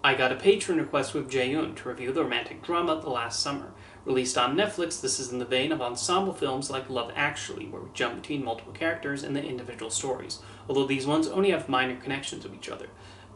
I got a patron request with Jae-yoon to review the romantic drama The Last Summer. Released on Netflix, this is in the vein of ensemble films like Love Actually, where we jump between multiple characters and the individual stories, although these ones only have minor connections with each other.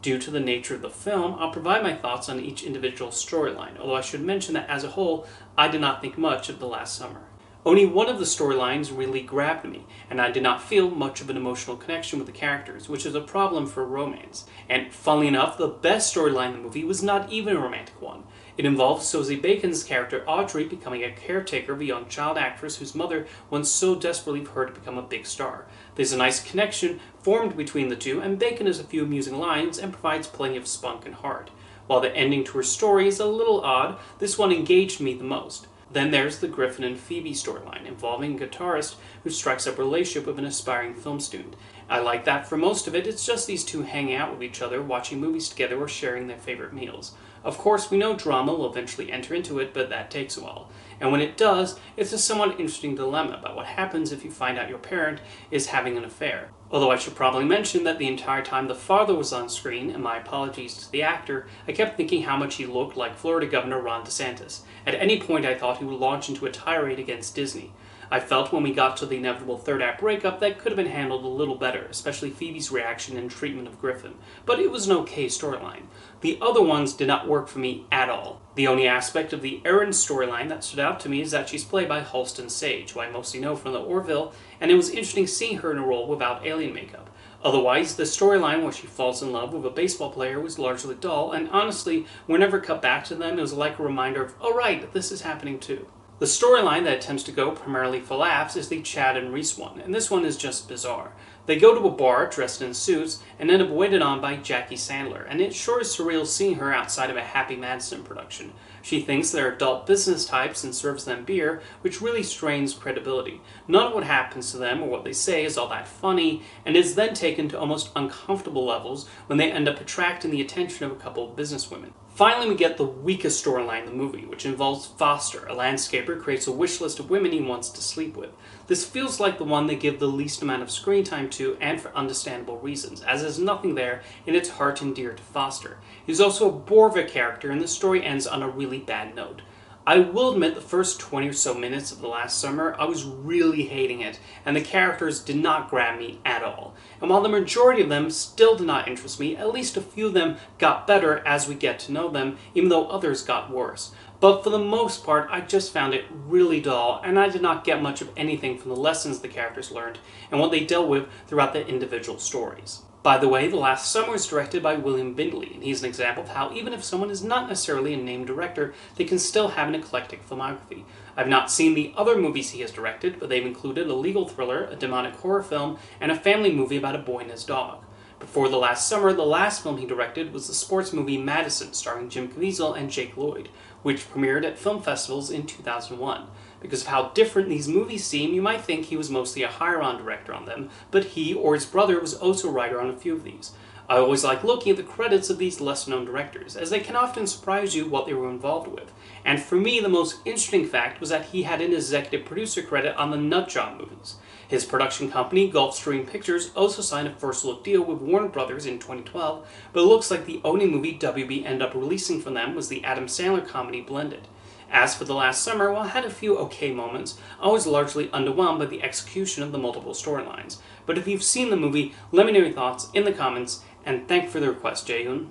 Due to the nature of the film, I'll provide my thoughts on each individual storyline, although I should mention that as a whole, I did not think much of The Last Summer. Only one of the storylines really grabbed me, and I did not feel much of an emotional connection with the characters, which is a problem for romance. And funnily enough, the best storyline in the movie was not even a romantic one. It involves Sosie Bacon's character Audrey becoming a caretaker of a young child actress whose mother wants so desperately for her to become a big star. There's a nice connection formed between the two, and Bacon has a few amusing lines and provides plenty of spunk and heart. While the ending to her story is a little odd, this one engaged me the most. Then there's the Griffin and Phoebe storyline, involving a guitarist who strikes up a relationship with an aspiring film student. I like that for most of it, it's just these two hanging out with each other, watching movies together, or sharing their favorite meals. Of course, we know drama will eventually enter into it, but that takes a while. And when it does, it's a somewhat interesting dilemma about what happens if you find out your parent is having an affair. Although I should probably mention that the entire time the father was on screen, and my apologies to the actor, I kept thinking how much he looked like Florida Governor Ron DeSantis. At any point I thought he would launch into a tirade against Disney. I felt when we got to the inevitable third act breakup that could have been handled a little better, especially Phoebe's reaction and treatment of Griffin, but it was an okay storyline. The other ones did not work for me at all. The only aspect of the Erin storyline that stood out to me is that she's played by Halston Sage, who I mostly know from The Orville, and it was interesting seeing her in a role without alien makeup. Otherwise, the storyline where she falls in love with a baseball player was largely dull, and honestly, whenever cut back to them, it was like a reminder of, oh right, this is happening too. The storyline that attempts to go primarily for laughs is the Chad and Reese one, and this one is just bizarre. They go to a bar dressed in suits and end up waited on by Jackie Sandler, and it sure is surreal seeing her outside of a Happy Madison production. She thinks they're adult business types and serves them beer, which really strains credibility. None of what happens to them or what they say is all that funny, and is then taken to almost uncomfortable levels when they end up attracting the attention of a couple of businesswomen. Finally, we get the weakest storyline in the movie, which involves Foster, a landscaper who creates a wish list of women he wants to sleep with. This feels like the one they give the least amount of screen time to, and for understandable reasons, as there's nothing there and it's hard to endear to Foster. He's also a bore of a character, and the story ends on a really bad note. I will admit the first 20 or so minutes of The Last Summer, I was really hating it, and the characters did not grab me at all. And while the majority of them still did not interest me, at least a few of them got better as we get to know them, even though others got worse. But for the most part, I just found it really dull, and I did not get much of anything from the lessons the characters learned and what they dealt with throughout the individual stories. By the way, The Last Summer is directed by William Bindley, and he's an example of how even if someone is not necessarily a named director, they can still have an eclectic filmography. I've not seen the other movies he has directed, but they've included a legal thriller, a demonic horror film, and a family movie about a boy and his dog. Before The Last Summer, the last film he directed was the sports movie Madison, starring Jim Caviezel and Jake Lloyd, which premiered at film festivals in 2001. Because of how different these movies seem, you might think he was mostly a hire-on director on them, but he or his brother was also a writer on a few of these. I always like looking at the credits of these lesser-known directors, as they can often surprise you what they were involved with. And for me, the most interesting fact was that he had an executive producer credit on the Nutjob movies. His production company, Gulfstream Pictures, also signed a first-look deal with Warner Brothers in 2012, but it looks like the only movie WB ended up releasing from them was the Adam Sandler comedy Blended. As for The Last Summer, while it had a few okay moments, I was largely underwhelmed by the execution of the multiple storylines. But if you've seen the movie, let me know your thoughts in the comments, and thank you for the request, Jae-yoon.